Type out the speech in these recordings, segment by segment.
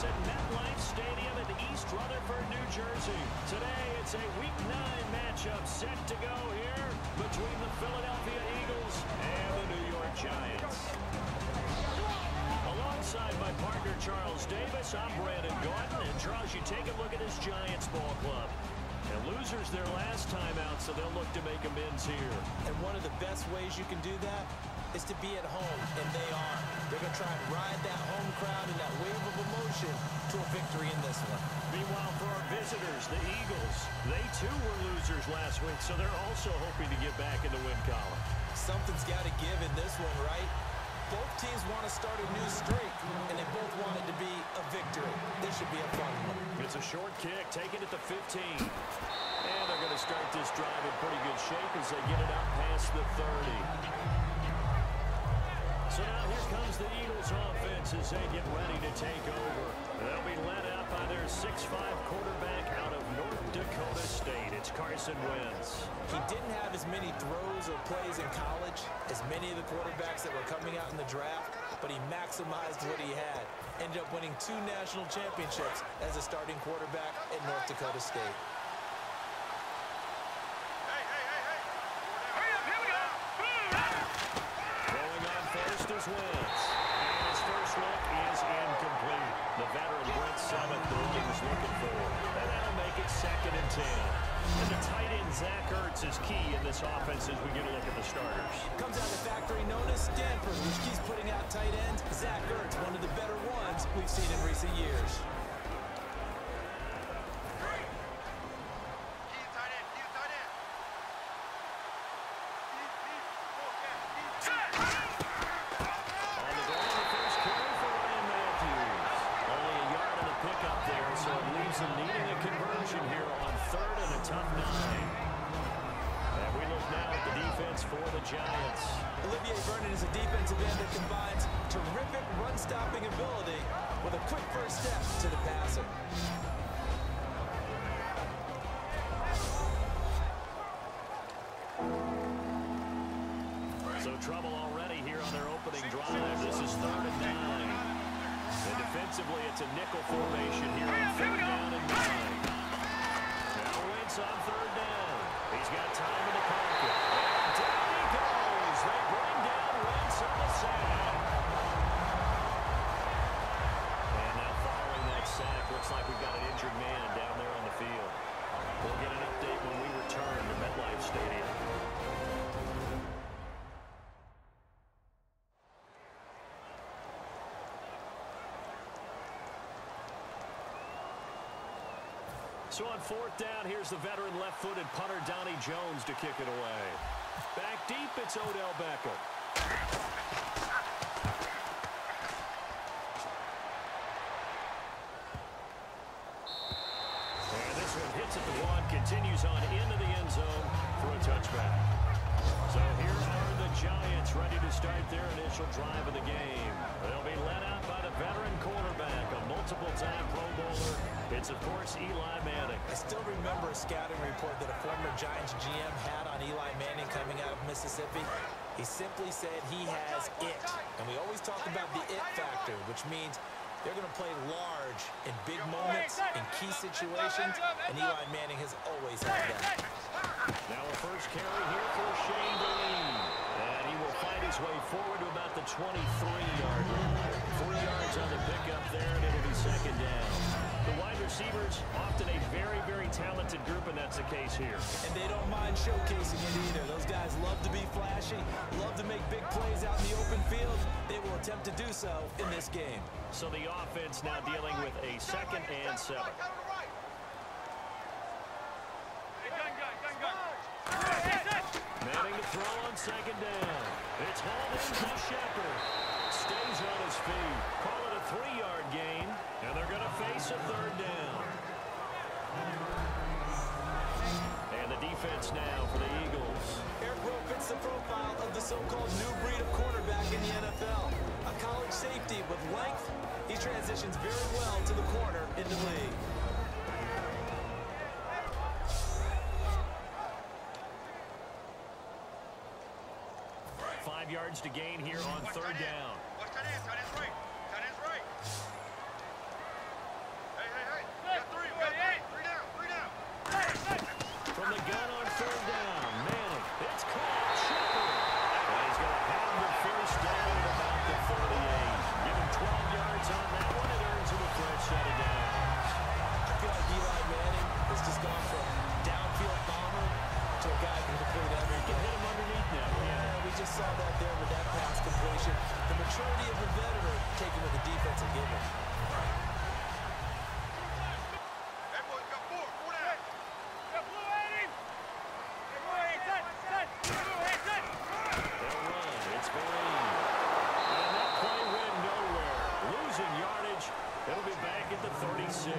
us at MetLife Stadium in East Rutherford, New Jersey. Today, it's a Week 9 matchup set to go here between the Philadelphia Eagles and the New York Giants. Alongside my partner, Charles Davis, I'm Brandon Gordon. And Charles, you take a look at this Giants ball club. And losers their last time out, so they'll look to make amends here. And one of the best ways you can do that is to be at home, and they are. They're going to try and ride that home crowd and that wave of emotion to a victory in this one. Meanwhile, for our visitors, the Eagles, they too were losers last week, so they're also hoping to get back in the win column. Something's got to give in this one, right? Both teams want to start a new streak, and they both want it to be a victory. This should be a fun one. It's a short kick, taken at the 15. And they're going to start this drive in pretty good shape as they get it out past the 30. So now here comes the Eagles offense as they get ready to take over. They'll be led out by their 6'5" quarterback out of North Dakota State. It's Carson Wentz. He didn't have as many throws or plays in college as many of the quarterbacks that were coming out in the draft, but he maximized what he had. Ended up winning 2 national championships as a starting quarterback at North Dakota State. Wentz. And his first look is incomplete. The veteran Brent Summit, the one he was looking for. And that'll make it 2nd and 10. And the tight end Zach Ertz is key in this offense as we get a look at the starters. Comes out of the factory known as Stanford, which keeps putting out tight ends. Zach Ertz, one of the better ones we've seen in recent years. Giants. Olivier Vernon is a defensive end that combines terrific run-stopping ability with a quick first step to the passer. So trouble already here on their opening drive. This is 3rd and 9. And defensively, it's a nickel formation here on 3rd down and 9. Now Wentz on 3rd down. He's got time in the pocket. They bring down Wentz on the sack. And now following that sack, looks like we've got an injured man down there on the field. We'll get an update when we return to MetLife Stadium. So on 4th down, here's the veteran left-footed punter Donnie Jones to kick it away. Back deep, it's Odell Beckham. And this one hits at the 1, continues on into the end zone for a touchback. So here are the Giants ready to start their initial drive of the game. They'll be led out by the veteran quarterback, a multiple-time Pro Bowler. It's, of course, Eli Manning. I still remember a scouting report that a former Giants GM had on Eli Manning coming out of Mississippi. He simply said he has it. And we always talk about the it factor, which means they're going to play large in big moments, in key situations, and Eli Manning has always had that. Now a first carry here for Shane Dean. And he will find his way forward to about the 23-yard line. 4 yards on the pickup there, and it'll be 2nd down. The wide receivers, often a very, very talented group, and that's the case here. And they don't mind showcasing it either. Those guys love to be flashy, love to make big plays out in the open field. They will attempt to do so in this game. So the offense now dealing with a 2nd and 7. Manning to throw on 2nd down. It's hauled in by Shepard. Stays on his feet. Call it a 3-yard gain, and they're going to face a 3rd down. And the defense now for the Eagles. Eric Rowe fits the profile of the so-called new breed of cornerback in the NFL. A college safety with length, he transitions very well to the corner in the league. 5 yards to gain here on 3rd down. Watch that end, tight end's right. Tight end's right. defensive given. It'll be back at the 36.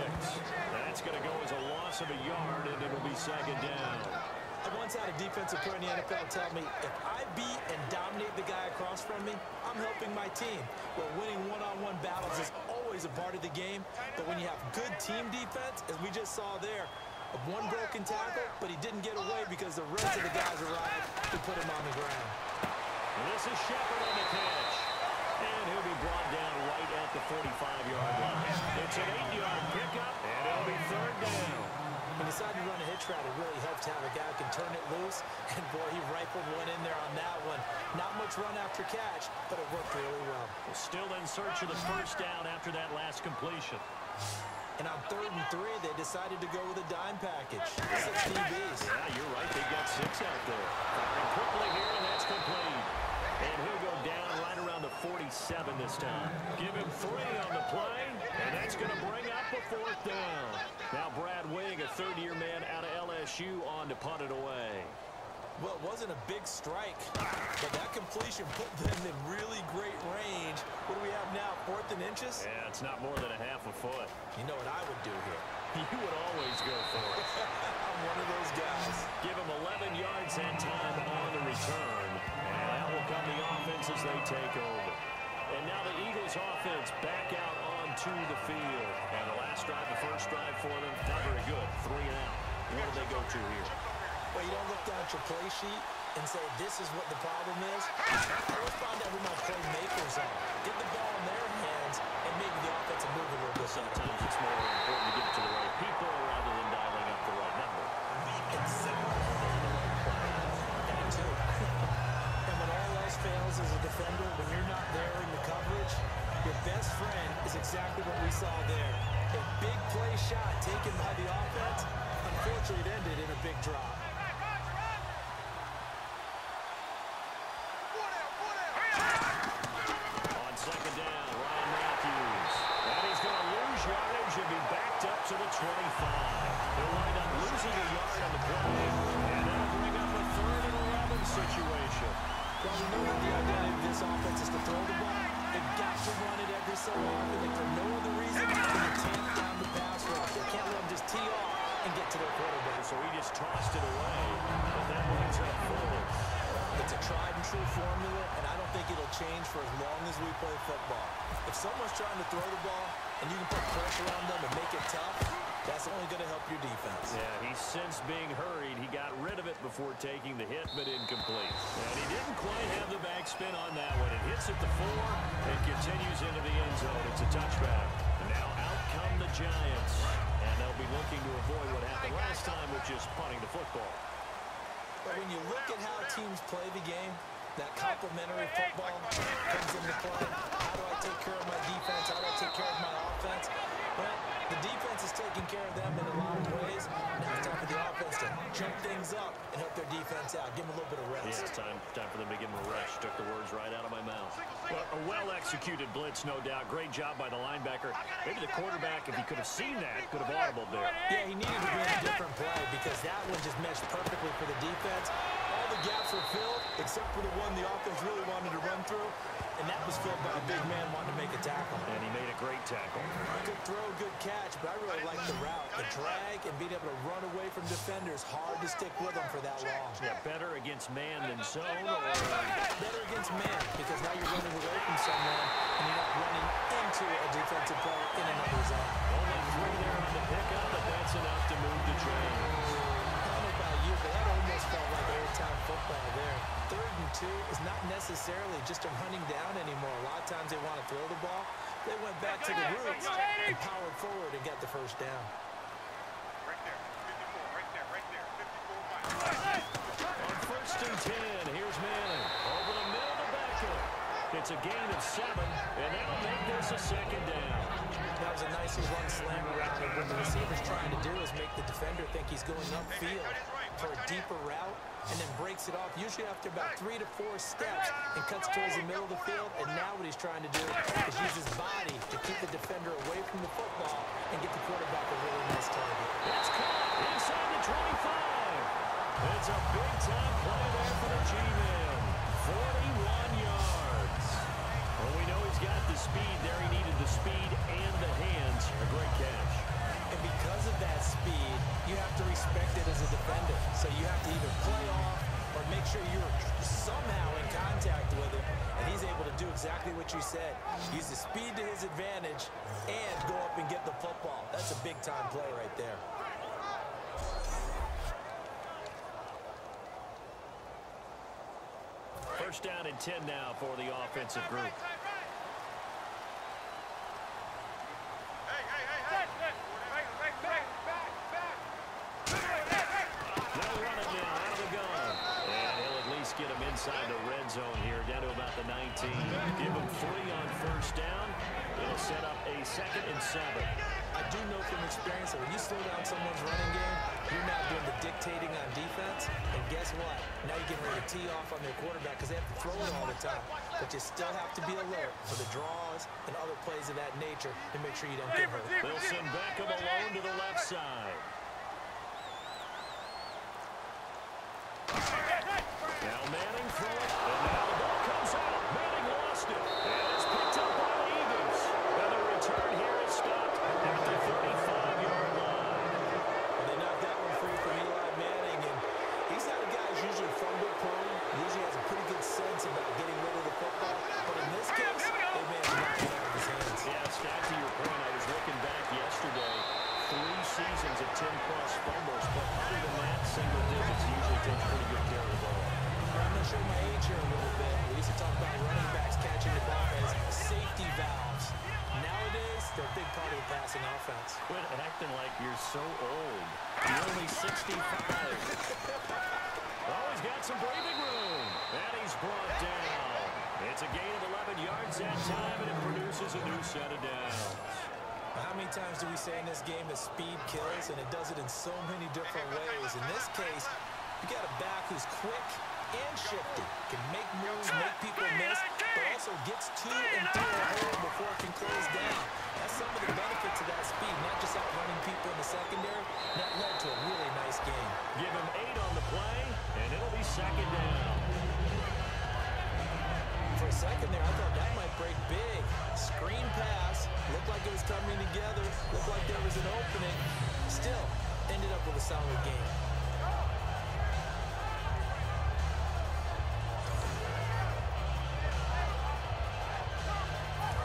That's going to go as a loss of a yard, and it'll be second down. I once had a defensive player in the NFL tell me, if I beat and dominate the guy across from me, I'm helping my team. Well, winning one-on-one battles is always a part of the game, but when you have good team defense, as we just saw there, one broken tackle, but he didn't get away because the rest of the guys arrived to put him on the ground. This is Shepard on the catch. And he'll be brought down right at the 45-yard line. It's an 8-yard pickup, and it'll be third down. When you decide to run a hitch route, it really helps to have a guy who can turn it loose. And, boy, he rifled one in there on that one. Not much run after catch, but it worked really well. Still in search of the first down after that last completion. And on 3rd and 3, they decided to go with a dime package. 6 DBs. Yeah, you're right. They got 6 out there. Firing quickly here, and that's complete. And he'll go down right around the 47 this time. Give him 3 on the play, and that's going to bring up a 4th down. Now Brad Wing, a third-year man out of LSU, on to punt it away. Well, it wasn't a big strike, but that completion put them in really great range. What do we have now, 4th and inches? Yeah, it's not more than a half a foot. You know what I would do here? You would always go for it. I'm one of those guys. Give him 11 yards that time on the return. And that will come the offense as they take over. And now the Eagles offense back out onto the field. And the last drive, the first drive for them, not very good. 3 and out. What do they go to here? Well, you don't look down at your play sheet and say, this is what the problem is. I always find out who my playmakers are. Get the ball in their hands, and maybe the offensive move a little bit. Sometimes it's more important to get it to the right people rather than dialing up the right number. And two. And when all else fails as a defender, when you're not there in the coverage, your best friend is exactly what we saw there. A big play shot taken by the offense. Unfortunately, it ended in a big drop. On second down, Ryan Matthews. And he's going to lose yardage and be backed up to the 25. He'll wind up losing a yard on the play, and that'll bring up a 3rd and 11 situation. Well, we know that the identity of this offense is to throw the ball. They've got to run it every so often, and for no other reason than to tamp down the pass rush. They can't let them just tee off and get to their quarterback. So he just tossed it away, but that winds up forward. It's a tried-and-true formula, and I don't think it'll change for as long as we play football. If someone's trying to throw the ball and you can put pressure on them and make it tough, that's only going to help your defense. Yeah, he's since being hurried. He got rid of it before taking the hit, but incomplete. And he didn't quite have the backspin on that one. It hits at the 4 and continues into the end zone. It's a touchback. And now out come the Giants. And they'll be looking to avoid what happened last time, which is punting the football. But when you look at how teams play the game, that complementary football comes into play. How do I take care of my defense? How do I take care of my offense? Well, the defense is taking care of them in a lot of ways. Now it's time for the offense to jump things up and help their defense out. Give them a little bit of rest. Yeah, it's time for them to give them a rest. Took the words right out of my mouth. Well, a well-executed blitz, no doubt. Great job by the linebacker. Maybe the quarterback, if he could have seen that, could have audibled there. Yeah, he needed to be in a different play because that one just meshed perfectly for the defense. All the gaps were filled except for the one the offense really wanted to run through, and that was filled by a big man wanting to make a tackle. And he made a great tackle. Good throw, good catch, but I really like the route. The drag and being able to run away from defenders, hard to stick with them for that long. Yeah, better against man than zone, or better against man, because now you're running away from someone and you're not running into a defensive player in another zone. Only 3 there on the pickup, but that's enough to move the chains. I don't know about you, but that almost felt like old-time football there. 3rd and 2 is not necessarily just a hunting down anymore. A lot of times they want to throw the ball. They went back to the roots and powered forward and got the first down. Right there, 54, right there, 54 miles. On 1st and 10, here's Manning. Over the middle to Beckham. It's a gain of 7, and that'll make this a 2nd down. That was a nicely run slam route. What the receiver's trying to do is make the defender think he's going upfield for a deeper route and then breaks it off, usually after about 3 to 4 steps, and cuts towards the middle of the field. And now what he's trying to do is use his body to from the football and get the quarterback a really nice target. It's caught inside the 25. It's a big-time play there for the G-Men. 41 yards. Well, we know he's got the speed there. He needed the speed and the hands. A great catch. And because of that speed, you have to respect it as a defender. So you have to either play off or make sure you're somehow in contact with him. And he's able to do exactly what you said. Use the speed to his advantage and go up and get the football. That's a big-time play right there. First down and 10 now for the offensive group. They'll run it now out of the gun. And he'll at least get him inside the red zone here, down to about the 19. Give him 3 on first down. It'll set up a 2nd and 7. I do know from experience that when you slow down someone's running game, you're not doing the dictating on defense. And guess what? Now you're getting ready to tee off on their quarterback because they have to throw it all the time. But you still have to be alert for the draws and other plays of that nature to make sure you don't get hurt. They'll send Beckham alone to the left side. Now Manning throwing, and now the ball comes out. Manning lost it, and it's picked up by the Eagles. And the return here is stopped at the 35-yard line. And they knocked that one free from Eli Manning, and he's not a guy who's usually fumble prone. Usually has a pretty good sense about getting rid of the football. But in this case, they managed to knock it out of his hands. Yeah, Stat, to your point, I was looking back yesterday. 3 seasons of 10-plus fumbles, but other than that, single digits. He usually takes pretty good care of the ball. I'm going to show my age here a little bit. We used to talk about running backs catching the ball as safety valves. Nowadays, they're a big part of the passing offense. Quit acting like you're so old. You're only 65. Oh, he's got some breathing room. And he's brought down. It's a gain of 11 yards that time, and it produces a new set of downs. How many times do we say in this game that speed kills, and it does it in so many different ways? In this case, you got a back who's quick and shifty, can make moves, make people miss, but also gets to and through a hole before it can close down. That's some of the benefits of that speed, not just outrunning people in the secondary. That led to a really nice game. Give him 8 on the play, and it'll be 2nd down. For a second there, I thought that might break big. Screen pass, looked like it was coming together, looked like there was an opening. Still, ended up with a solid game.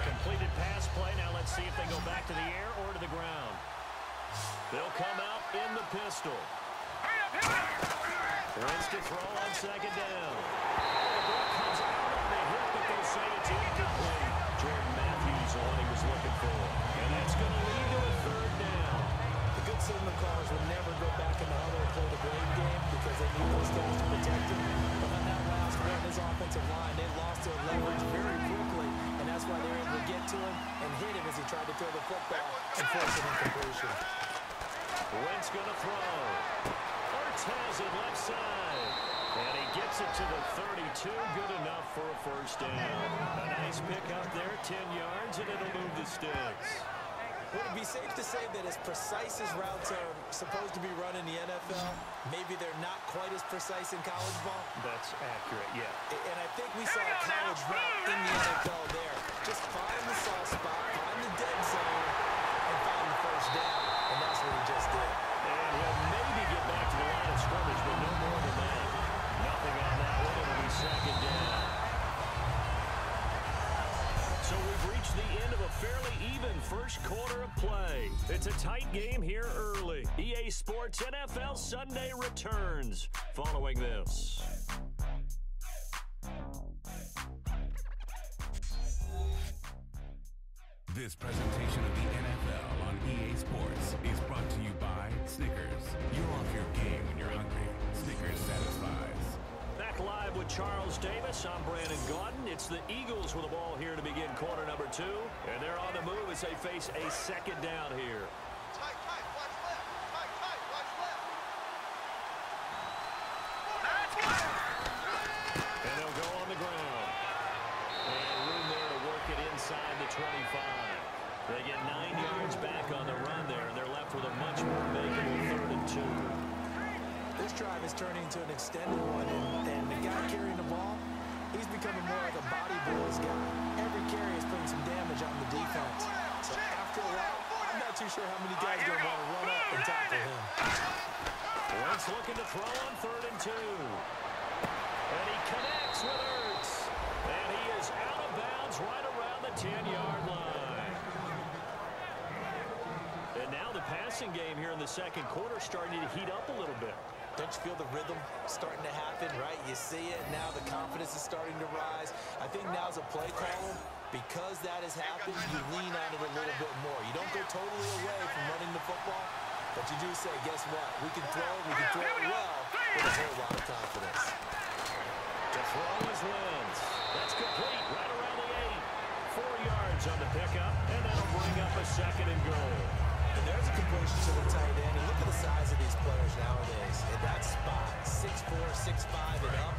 Completed pass play. Now let's see if they go back to the air or to the ground. They'll come out in the pistol. Wants to throw on 2nd down. The ball comes out on the hip, but they'll say it's incomplete. Jordan Matthews, the one he was looking for. And that's going to lead to a 3rd down. The good signal callers would never go back in the huddle and play the blame game because they need those guys to protect him. But on that last one, his offensive line, they lost their leverage very quickly, and that's why they were able to get to him and hit him as he tried to throw the football and force an incompletion. Wentz going to throw. Hurts has it left side. And he gets it to the 32. Good enough for a 1st down. A nice pick up there, 10 yards, and it'll move the sticks. Would it be safe to say that as precise as routes are supposed to be run in the NFL, maybe they're not quite as precise in college ball? That's accurate, yeah. And I think we saw a college route in the NFL there. Just find the soft spot, find the dead zone, and find the 1st down. And that's what he just did. And he'll maybe get back to the line of scrimmage, but no more than that. Nothing on that one. It'll be 2nd down. So we've reached the end of a fairly even first quarter of play. It's a tight game here early. EA Sports NFL Sunday returns following this. This presentation of the NFL on EA Sports is brought to you by Snickers. You're off your game when you're hungry. Snickers satisfies. Back live with Charles Davis. I'm Brandon Gaudin. It's the Eagles with the ball here to begin quarter number 2. And they're on the move as they face a 2nd down here. Tight, watch left. Tight, watch left. And they'll go on the ground. And room there to work it inside the 25. They get 9 yards back on the run there, and they're left with a much more makeable 3rd and 2. This drive is turning into an extended one, and the guy carrying the ball, he's becoming more like a body blows guy. Every carry is putting some damage on the defense. So after a while, I'm not too sure how many guys are going to want to run up and tackle him. Wentz looking to throw on 3rd and 2. And he connects with Ertz. And he is out of bounds right around the 10-yard line. And now the passing game here in the second quarter starting to heat up a little bit. Don't you feel the rhythm starting to happen, right? You see it, now the confidence is starting to rise. I think now's a play caller. Because that has happened, you lean on it a little bit more. You don't go totally away from running the football, but you do say, guess what? We can throw it well with a whole lot of confidence. To throw is Wentz. That's complete right around the 8. 4 yards on the pickup, and that'll bring up a 2nd and goal. And there's a completion to the tight end. And look at the size of these players nowadays. In that spot, 6'4", 6'5", and up.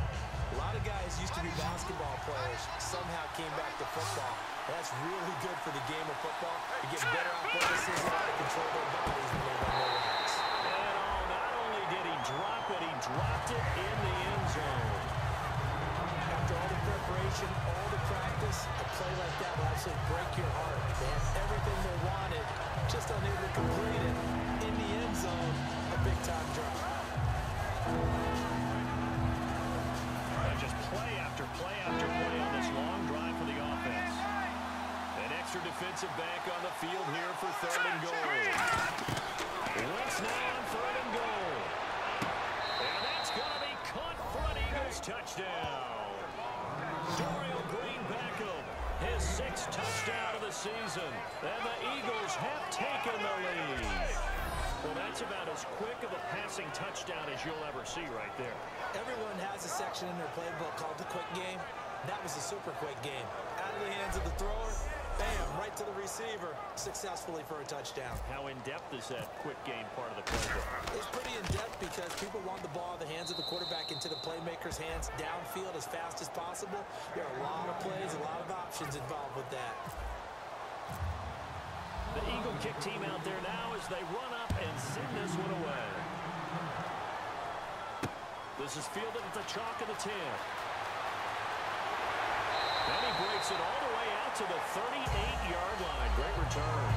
A lot of guys used to be basketball players, somehow came back to football. That's really good for the game of football. You get better athleticism, how to control their bodies when they run their routes. And not only did he drop it, he dropped it in the end zone. After all the preparation, all the practice, a play like that will absolutely break your heart. They had everything they wanted, just unable to complete it. In the end zone, a big-time drop. Just play after play after play on this long drive for the offense. An extra defensive back on the field here for 3rd and goal. Wentz now on 3rd and goal. And that's going to be caught for an Eagles touchdown. Dorial Green Beckham, his 6th touchdown of the season. And the Eagles have taken the lead. Well, that's about as quick of a passing touchdown as you'll ever see right there. Everyone has a section in their playbook called the quick game. That was a super quick game. Out of the hands of the thrower, bam, right to the receiver, successfully for a touchdown. How in-depth is that quick game part of the playbook? It's pretty in-depth because people want the ball in the hands of the quarterback into the playmaker's hands downfield as fast as possible. There are a lot of plays, a lot of options involved with that. The Eagle kick team out there now as they run up and send this one away. This is fielded at the chalk of the 10. And he breaks it all the way out to the 38-yard line. Great return.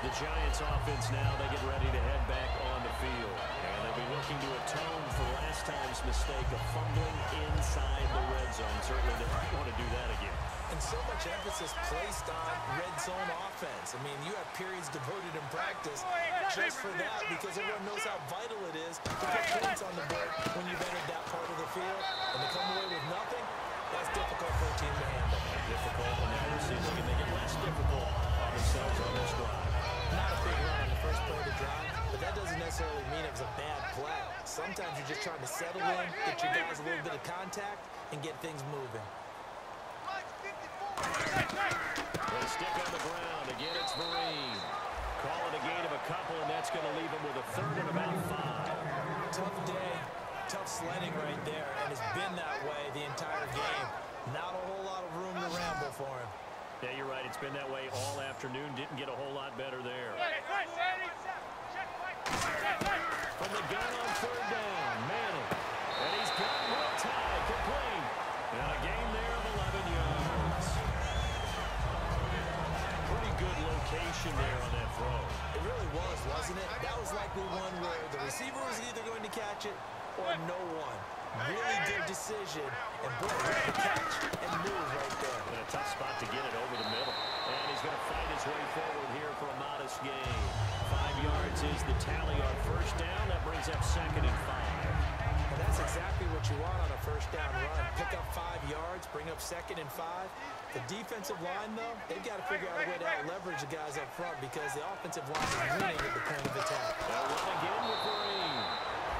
The Giants offense now, they get ready to head back on the field. And they'll be looking to atone for last time's mistake of fumbling inside the red zone. Certainly they don't want to do that again. And so much emphasis placed on red zone offense. I mean, you have periods devoted in practice just for that because everyone knows how vital it is to put points on the board when you've entered that part of the field. And to come away with nothing, that's difficult for a team to handle. Difficult, and now we're seeing they get less difficult on themselves on this drive. Not a big run on the first play of the drive, but that doesn't necessarily mean it was a bad play. Sometimes you're just trying to settle in, get your guys a little bit of contact, and get things moving. They stick on the ground. Again, it's Marine. Call it a gain of a couple, and that's going to leave him with a 3rd and about 5. Tough day, tough sledding right there, and it's been that way the entire game. Not a whole lot of room to ramble for him. Yeah, you're right. It's been that way all afternoon. Didn't get a whole lot better there. From the gun on 3rd down, Manning. And he's got real time, complete. And a gain there of 11 yards. Pretty good location there on that throw. It really was, wasn't it? That was likely one where the receiver was either going to catch it or no one. Really good decision. And boy, what a catch and move right there. And a tough spot to get it over the middle. And he's going to fight his way forward here for a modest gain. 5 yards is the tally on 1st down. That brings up 2nd and 5. And that's exactly what you want on a 1st down run. Pick up 5 yards, bring up 2nd and 5. The defensive line, though, they've got to figure out a way to out-leverage the guys up front because the offensive line is winning at the point of attack. They'll run again with Green.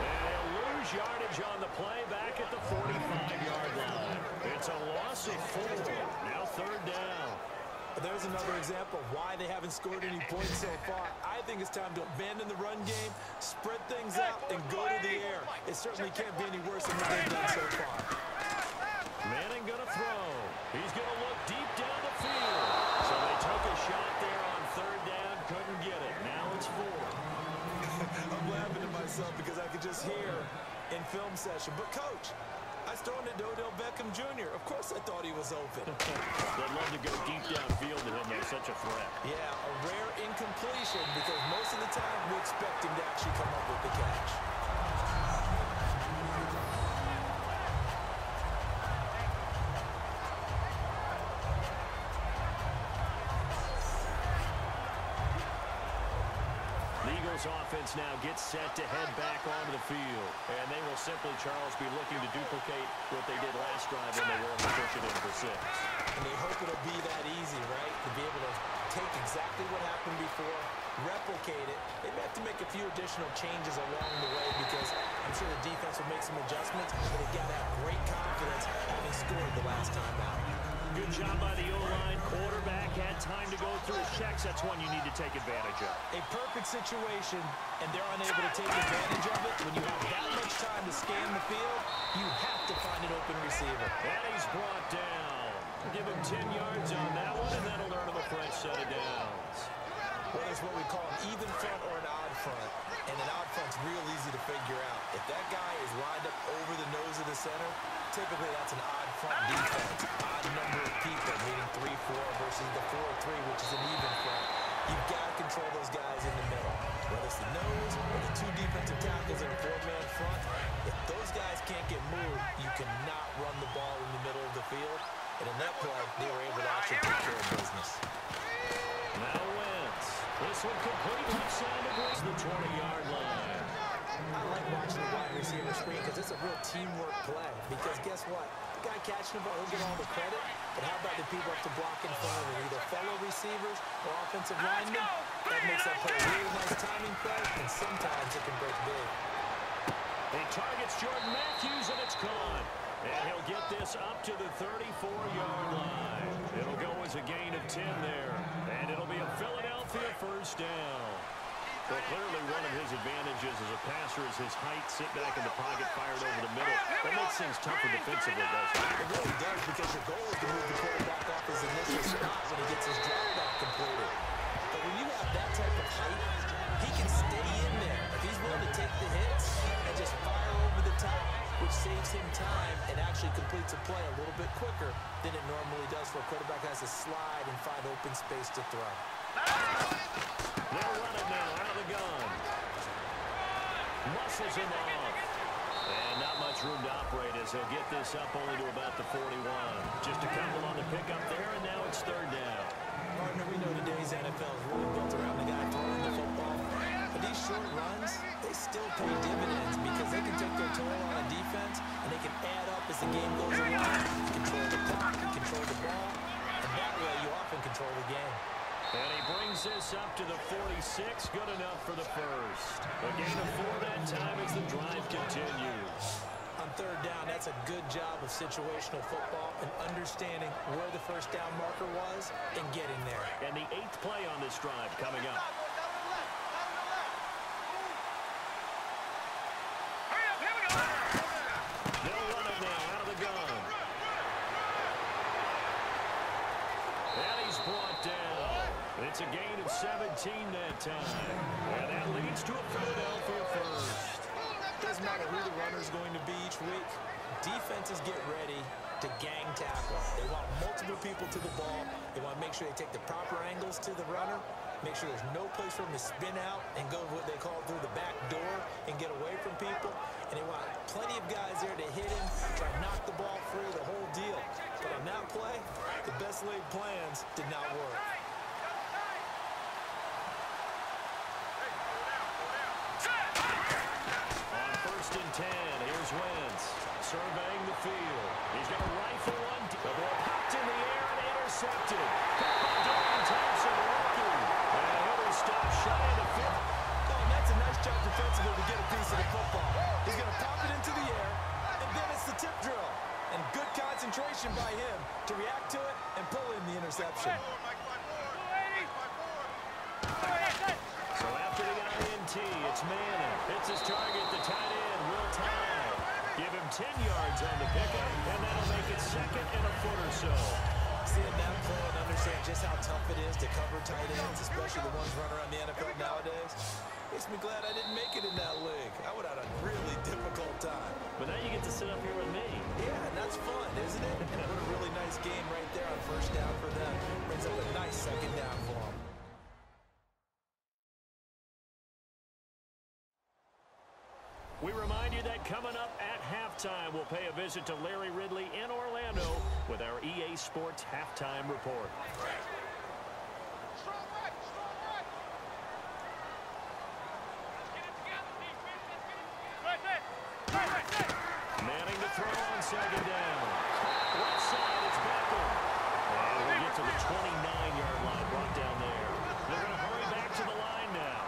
And they'll lose yardage on the play back at the 45-yard line. It's a loss of 4. Now 3rd down. There's another example of why they haven't scored any points so far. I think it's time to abandon the run game, spread things out, and go to the air. It certainly can't be any worse than what they've done so far. Manning going to throw. He's going to session. But, Coach, I was throwing it to Odell Beckham Jr. Of course I thought he was open. They'd love to go deep downfield to him. They're such a threat. Yeah, a rare incompletion because most of the time we expect him to actually come up with the catch. Offense now gets set to head back onto the field. And they will simply, Charles, be looking to duplicate what they did last drive when they were able to push it in for 6. And they hope it'll be that easy, right? To be able to take exactly what happened before, replicate it. They may have to make a few additional changes along the way because I'm sure the defense will make some adjustments, but they've got to have great confidence having scored the last time out. Good job by the O-line. Quarterback had time to go through his checks. That's one you need to take advantage of. A perfect situation, and they're unable to take advantage of it. When you have that much time to scan the field, you have to find an open receiver. And he's brought down. Give him 10 yards on that one, and that'll earn him a fresh set of downs. Well, it's what we call an even front or an odd front. And an odd front's real easy to figure out. If that guy is lined up over the nose of the center, typically that's an odd front defense. Odd number of people, meaning 3-4 versus the 4-3, which is an even front. You've got to control those guys in the middle. Whether it's the nose or the 2 defensive tackles in a 4-man front, if those guys can't get moved, you cannot run the ball in the middle of the field. And in that play, they were able to actually take care of business. Now Wentz. This one completely sounded towards the 20-yard line. I like watching the wide receiver screen because it's a real teamwork play. Because guess what? The guy catching the ball, he'll get all the credit. But how about the people have to block in front of him? Either fellow receivers or offensive linemen. That makes that play a really nice timing play, and sometimes it can break big. He targets Jordan Matthews, and it's gone. And he'll get this up to the 34-yard line. It'll go as a gain of 10 there. And it'll be a Philadelphia first down. Well, clearly one of his advantages as a passer is his height, sit back in the pocket, fired over the middle. That makes things tougher defensively, doesn't it? It really does, because your goal is to move the quarterback off his initial spot when he gets his drop back completed. But when you have that type of height, he can stay in there. If he's willing to take the hits and just fire over the top, which saves him time and actually completes a play a little bit quicker than it normally does for a quarterback who has to slide and find open space to throw. They'll run it now out of the gun. Muscles him off. And not much room to operate as he'll get this up only to about the 41. Just a couple on the pickup there, and now it's third down. Partner, we know today's NFL is really built around the guy throwing the football. But these short runs, they still pay dividends because they can take their toll on a defense, and they can add up as the game goes along. You control the clock, you control the ball, and that way you often control the game. And he brings this up to the 46. Good enough for the first. A gain of 4 that time as the drive continues. On third down, that's a good job of situational football and understanding where the first down marker was and getting there. And the 8th play on this drive coming up. They'll run it now out of the gun. And he's brought down. It's a gain of 17 that time. And that leads to a Philadelphia first. Doesn't matter who the runner's going to be each week. Defenses get ready to gang tackle. They want multiple people to the ball. They want to make sure they take the proper angles to the runner. Make sure there's no place for him to spin out and go what they call through the back door and get away from people. And they want plenty of guys there to hit him, try to knock the ball free, the whole deal. But on that play, the best laid plans did not work. On 1st and 10, here's Wentz surveying the field. He's going to rifle one. The ball popped in the air and intercepted. Dorian Thompson, rookie. And it'll stop shy of the 5th. Oh, and that's a nice job defensively to get a piece of the football. He's going to pop it into the air, and then it's the tip drill. And good concentration by him to react to it and pull in the interception. So after the INT, it's Madden. It's his target, the tight end, Will Tye. Give him 10 yards on the pickup, and that'll make it 2nd and a foot or so. Seeing that play and understand just how tough it is to cover tight ends, especially the ones running around the NFL nowadays, makes me glad I didn't make it in that league. I would have had a really difficult time. But now get to sit up here with me. Yeah, and that's fun, isn't it? And what a really nice game right there on first down for them. Brings up a nice second down for them. We remind you that coming up at halftime, we'll pay a visit to Larry Ridley in Orlando with our EA Sports Halftime Report. Strong right, strong right. Let's get it together, defense. Let's get it together. Right there. Manning to throw on second down. Left side, it's Beckham. And we'll get to the 29-yard line, brought down there. They're going to hurry back to the line now.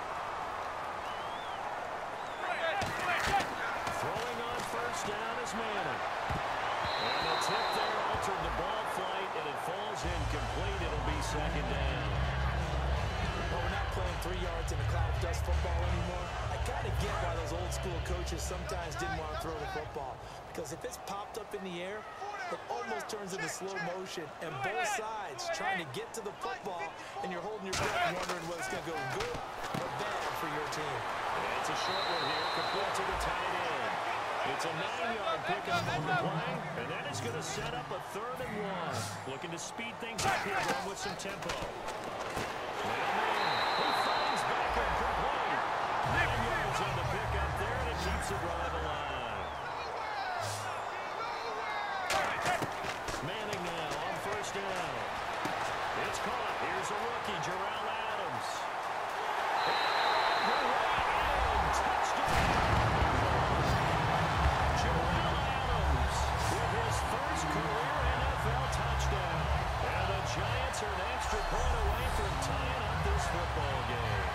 Throwing on first down is Manning. And the tip there altered the ball flight, and it falls incomplete. It'll be second down. Well, we're not playing 3 yards in a cloud of dust football anymore. I kind of get why those old school coaches sometimes didn't want to throw the football. Because if it's popped up in the air, it almost turns into slow motion. And both sides trying to get to the football, and you're holding your breath wondering whether it's going to go good or bad for your team. And it's a short one here, complete to the tight end. It's a 9-yard pickup on the play, and that is going to set up a 3rd and 1. Looking to speed things up here, going with some tempo. He finds Beckham complete. 9 yards on the pickup there, and it keeps it right alive. Manning now on first down. It's caught. Here's a rookie, Jarrell Adams. Touchdown. Jarrell Adams with his first career NFL touchdown. And the Giants are an extra point away from tying up this football game.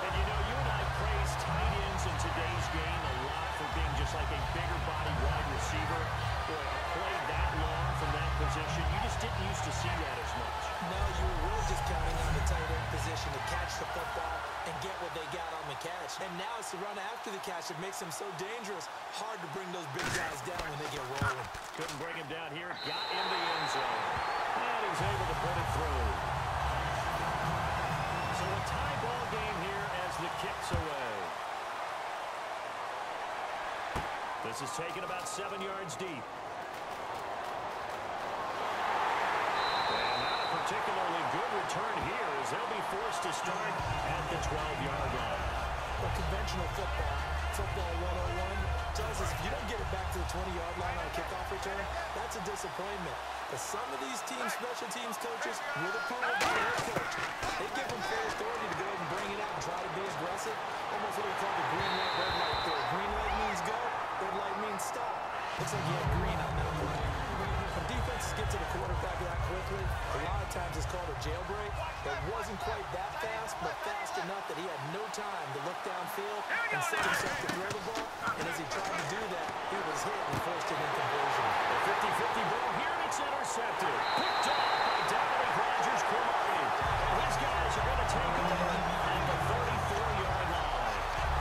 And you know, you and I praise tight ends in today's game a lot for being just like a bigger body wide receiver. Boy, a play that long from that position, you just didn't used to see that as much. No, you were really just counting on the tight end position to catch the football and get what they got on the catch. And now it's the run after the catch that makes them so dangerous. Hard to bring those big guys down when they get rolling. Couldn't bring him down here. Got in the end zone. And he's able to put it through. So a tie ball game here as the kick's away. This is taken about 7 yards deep. And not a particularly good return here as they'll be forced to start at the 12-yard line. Well, conventional football 101, tells us if you don't get it back to the 20-yard line on a kickoff return, that's a disappointment. But some of these teams, special teams coaches, with approval by the head coach, they give them full authority to go ahead and bring it out and try to be aggressive. Almost what we call the green light, red light there. Green light means go, red light means stop. Looks like you had green on that one. When defenses get to the quarterback that quickly, a lot of times it's called a jailbreak. It wasn't quite that fast, but fast enough that he had no time to look downfield and set himself to throw the ball. And as he tried to do that, he was hit and forced an inconversion. A 50-50 ball here, and it's intercepted. Picked off by Dominic Rodgers-Cromartie. And his guys are going to take him at the 34-yard line.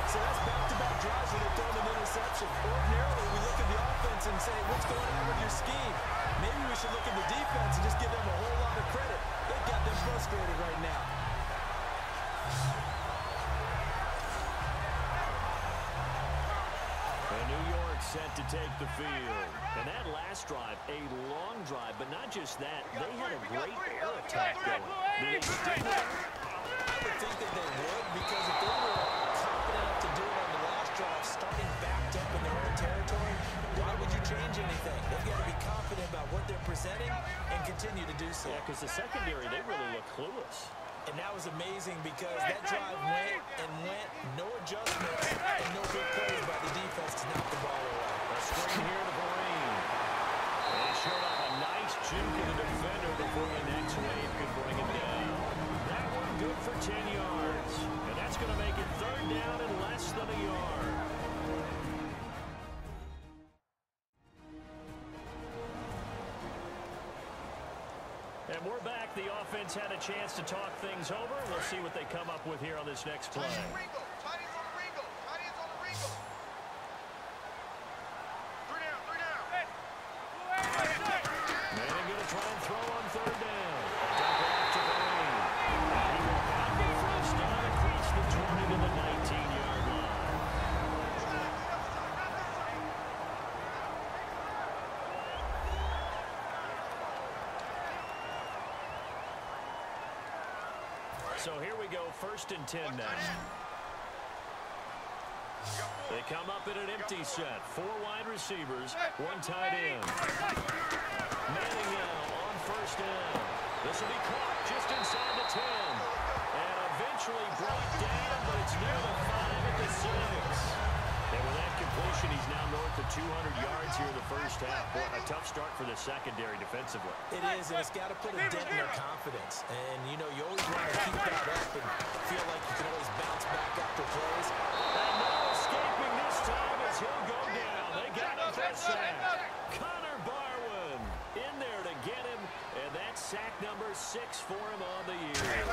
So that's back-to-back drives where they're throwing an interception. Ordinarily, we look at the offense and say, what's going on with your scheme? Maybe we should look at the defense and just give them a whole lot of credit. They've got them frustrated right now. And New York set to take the field. And that last drive, a long drive, but not just that. They had a great air attack going. Did they stick with it? I would think that they would, because if they were confident enough to do it on the last drive, starting backed up in their own territory, why would you change anything? They've got to be confident about what they're presenting and continue to do so. Yeah, because the secondary, they really look clueless. And that was amazing because that drive went and went, no adjustments, and no big plays by the defense to knock the ball away. A screen here to Vereen. And he showed up a nice juke in the defender before the next wave could bring him down. That one good for 10 yards. And that's going to make it 3rd down and less than a yard. And we're back. The offense had a chance to talk things over. We'll see what they come up with here on this next play. Tight ends on the Ringo. Tight ends on the Ringo. 3 down, 3 down. Manning going to try and throw on 3rd down. Dump it off to Vereen. And he will have the first down across the 20 to the 19-yard line. So here we go, 1st and 10 now. They come up in an empty set. 4 wide receivers, 1 tight end. Manning now on 1st down. This will be caught just inside the 10. And eventually brought down, but it's near the 5 at the 6. And with that completion, he's now north of 200 yards here in the first half. Boy, a tough start for the secondary defensively. It is, and it's got to put a dent in their confidence. And, you know, you always want to keep that up and feel like you can always bounce back after plays. And no escaping this time as he'll go down. They got him for a sack. Connor Barwin in there to get him, and that's sack number 6 for him on the year.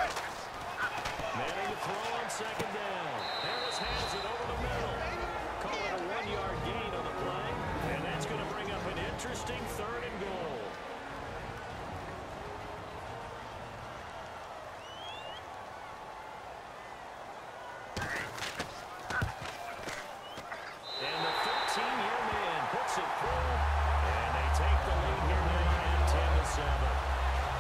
Manning to throw on 2nd down. Harris has it over the middle. Call it a 1-yard gain on the play, and that's going to bring up an interesting 3rd and goal. And the 15-year man puts it through, and they take the lead here now at 10-7.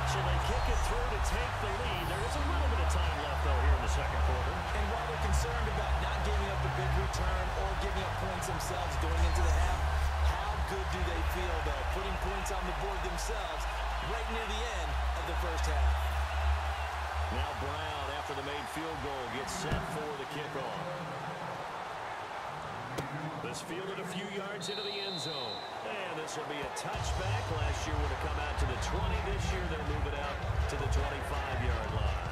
So they kick it through to take the lead. There is a little bit of time left, though, here in the 2nd quarter. And while they're concerned about not giving up a big return or giving up points themselves going into the half, how good do they feel, though, putting points on the board themselves right near the end of the first half? Now Brown, after the made field goal, gets set for the kickoff. This fielded a few yards into the end zone. And this will be a touchback. Last year would have come out to the 20. This year they'll move it out to the 25-yard line.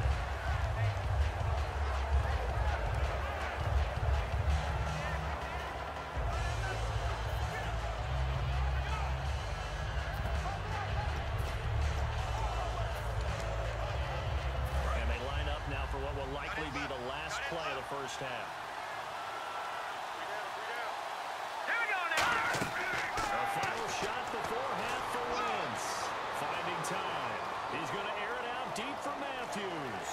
And they line up now for what will likely be the last play of the first half. Final shot before half for Wentz. Finding time. He's going to air it out deep for Matthews.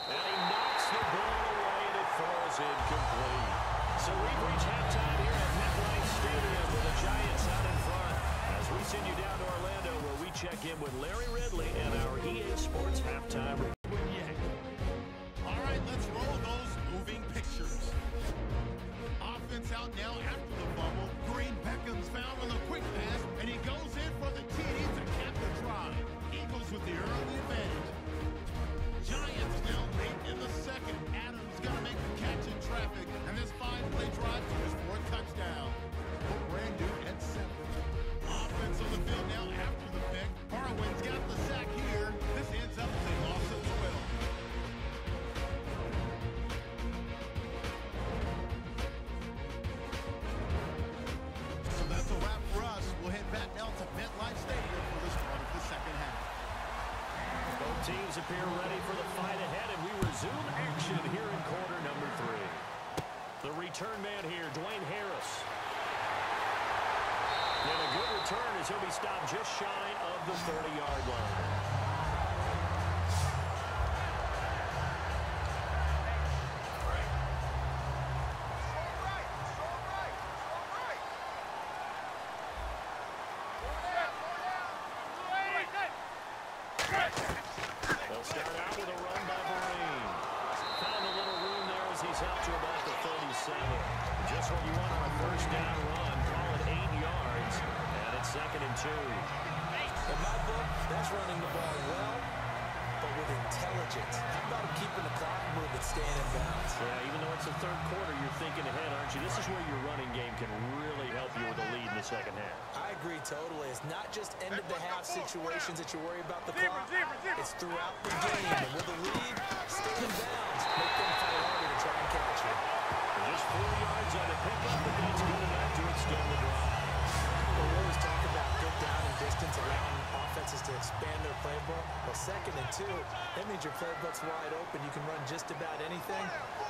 And he knocks the ball away and it falls incomplete. So we've reached halftime here at MetLife Stadium with the Giants out in front. As we send you down to Orlando where we check in with Larry Ridley and our EA Sports halftime. All right, let's roll those moving pictures. Offense out now after the bubble. Green Beckham's found on the quick pass, and he goes in for the TD to cap the drive. Eagles with the early advantage. Giants now late in the 2nd. Adams got to make the catch in traffic, and this 5-play drive to his 4th touchdown. Brand new at 7. Offense on the field now after the pick. Barwin's got the sack here. This ends up as a loss of 12. That's a wrap for us. We'll head back now to MetLife Stadium for the start of the 2nd half. Both teams appear ready for the fight ahead, and we resume action here in quarter number 3. The return man here, Dwayne Harris. And a good return as he'll be stopped just shy of the 30-yard line. They'll start out with a run by Vereen. Found a little room there as he's out to about the 37. Just what you want on a 1st down run. Call it 8 yards. And it's 2nd and 2. In my book, that's running the ball well, but with intelligence. How about keeping the clock moving, staying in bounds? Yeah, even though it's the 3rd quarter, you're thinking ahead, aren't you? This is where your running game can really help you with a lead in the 2nd half. I agree totally. It's not just end-of-the-half situations that you worry about the clock. It's throughout the game. And with a lead, stay in bounds. Make them fight harder to try and catch you. Just 4 yards on the pickup, but that's good enough to extend the drive. We always talk about good down and distance, allowing offenses to expand their playbook. Well, 2nd and 2, that means your playbook's wide open. You can run just about anything.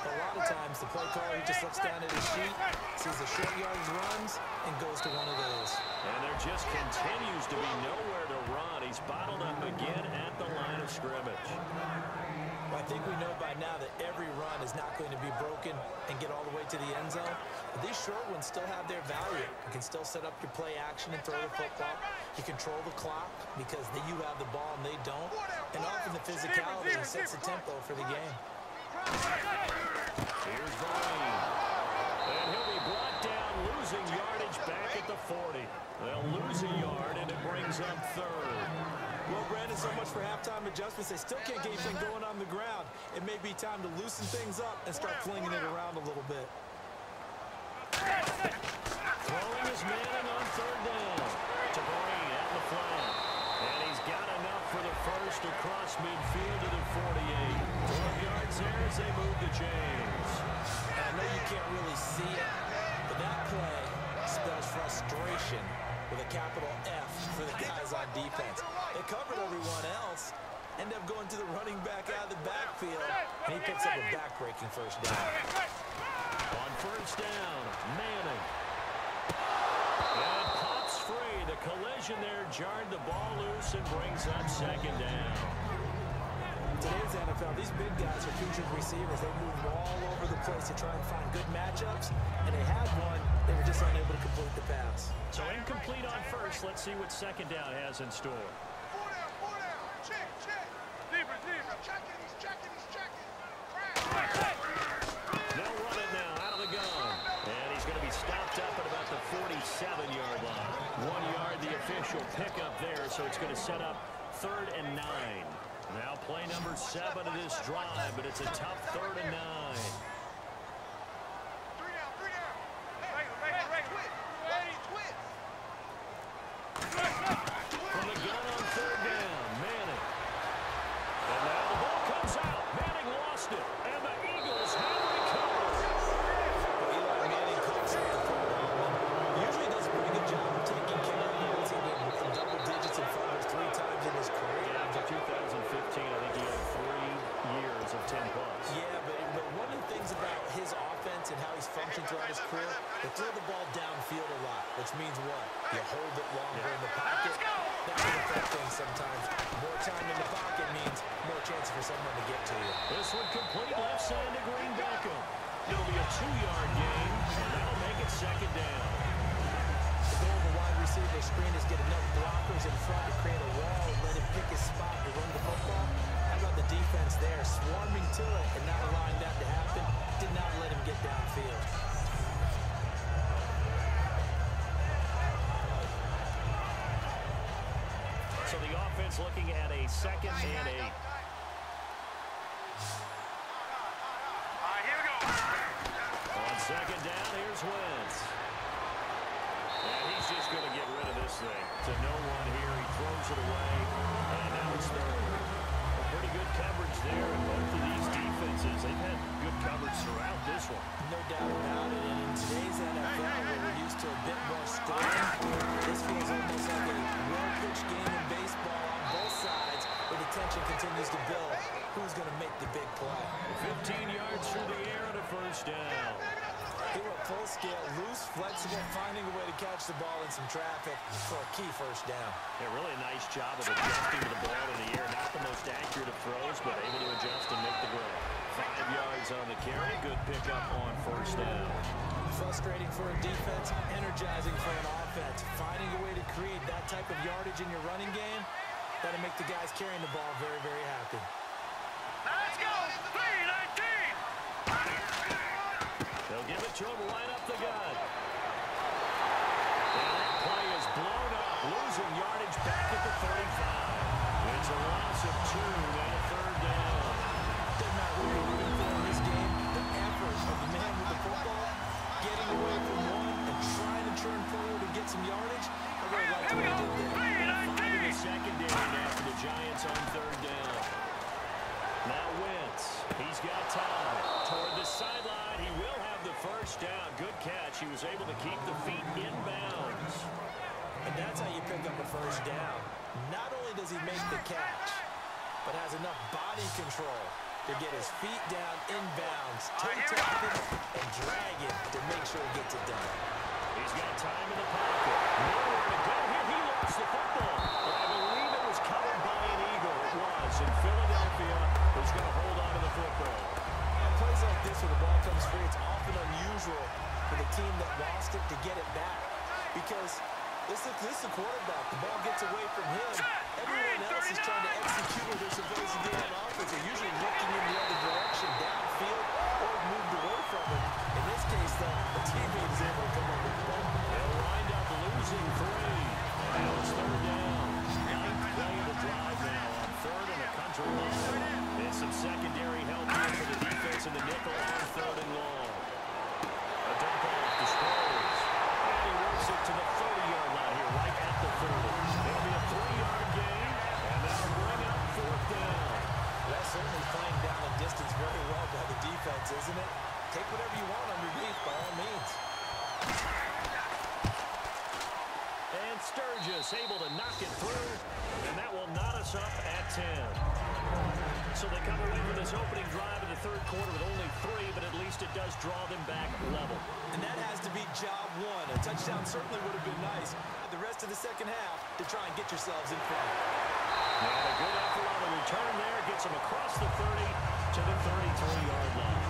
But a lot of times, the play caller, he just looks down at his sheet, sees the short yardage runs, and goes to one of those. And there just continues to be nowhere to run. He's bottled up again at the line of scrimmage. Well, I think we know by now that every run is not going to be broken and get all the way to the end zone. But these short ones still have their value. You can still set up your play action and throw the football. You control the clock because they you have the ball and they don't. And often the physicality sets the tempo for the game. Here's Vine. And he'll be brought down, losing yardage back at the 40. They'll lose a yard, and it brings up third. Well, Brandon, so much for halftime adjustments. They still can't get anything going on the ground. It may be time to loosen things up and start flinging it around a little bit. Throwing his Manning on third down. To Green at the flat. And he's got enough for the first across midfield to the 48. 12 yards there as they move to James. And I know you can't really see it, but that play spells frustration with a capital F for the guys on defense. They covered everyone else, end up going to the running back out of the backfield, and he picks up a back-breaking first down. On first down, Manning. And pops free. The collision there jarred the ball loose and brings up second down. Today's NFL, these big guys are featured receivers. They move all over the place to try and find good matchups, and they had one. They were just unable to complete the pass. So incomplete on first. Let's see what second down has in store. Four down. Check. Zebra. Checking. He's checking. They'll run it now out of the gun. And he's going to be stopped up at about the 47-yard line. 1 yard, the official pickup there, so it's going to set up 3rd and 9. Now play number 7 of this drive, but it's a tough 3rd and 9. 3 down. Twitch. From the gun on 3rd down, Manning. And now the ball comes out. Manning lost it, and the Eagles have recovered. Eli Manning calls up the football. Usually does a pretty good job of taking care of the team in double digits and fumbles 3 times in his career. Yeah, after 2015, I think he had 3 years of 10+. Yeah, but one of the things about his offense and how he's functioned throughout his career, they throw the ball downfield a lot, which means what? You hold it longer in the pocket. That can affect things sometimes. More time in the pocket means more chance for someone to get to you. This one complete left side to Green Beckham. It'll be a 2-yard gain, and that'll make it second down. The goal of a wide receiver screen is get enough blockers in front to create a wall and let him pick his spot to run the football. How about the defense there, swarming to it and not allowing that to happen? Did not let him get downfield. So the offense looking at a 2nd and 8. All right, here we go. On second down, here's Wentz. And he's just going to get rid of this thing. To no one here. He throws it away. And now it's 3rd. A pretty good coverage there in both of these defenses. They've had good coverage throughout this one. No doubt about it. And in today's NFL, where we're used to a bit more scoring, this feels almost like a well-pitched game in baseball on both sides, where the tension continues to build. Who's going to make the big play? 15 yards through the air and a first down. They were full scale, loose, flexible, finding a way to catch the ball in some traffic for a key first down. Yeah, really a nice job of adjusting to the ball in the air. Not the most accurate of throws, but able to adjust and make the grab. 5 yards on the carry. Good pickup on first down. Frustrating for a defense, energizing for an offense. Finding a way to create that type of yardage in your running game, that'll make the guys carrying the ball very, very happy. Let's go. 3-19. They'll give it to him right up the gut. And that play is blown up, losing yardage back at the 35. It's a loss of 2 and a 3rd down. Doesn't matter who you're rooting for in this game, the effort of the man with the football, getting away from one and trying to turn forward and get some yardage, I really like what he did there. 5 in the secondary now for the Giants on 3rd down. Now Wentz, he's got time. Toward the sideline, he will have the first down. Good catch. He was able to keep the feet in bounds. And that's how you pick up a first down. Not only does he make the catch, but has enough body control to get his feet down in bounds, toe-tap it, and drag it to make sure he gets it done. He's got time in the pocket. Nowhere to go here. He lost the football. But I believe it was covered by an Eagle. It was. And Philadelphia is going to hold on to the football. On plays like this where the ball comes free, it's often unusual for the team that lost it to get it back. Because this is a quarterback The ball gets away from him. Everyone else is trying to execute what they're supposed to do on offense. They're usually looking in the other direction, downfield, or moved away from it. In this case, though, the teammate is able to come up with the ball. They'll wind up losing 3. And now it's 3rd down. 9th play of the drive now on 3rd and a country line. And some secondary help here for the defense in the nickel on 3rd and long. A dump off to Sproles. And he works it to the 30-yard line here, right at the 30. It'll be a 3-yard gain, and that'll bring up 4th down. That's certainly playing down the distance very well by the defense, isn't it? Take whatever you want underneath, by all means. And Sturgis able to knock it through, and that will knot us up at 10. So they come away from this opening drive in the 3rd quarter with only 3, but at least it does draw them back level. And that has to be job 1. A touchdown certainly would have been nice. The rest of the second half to try and get yourselves in front. And a good effort on the return there gets them across the 30 to the 33-yard line.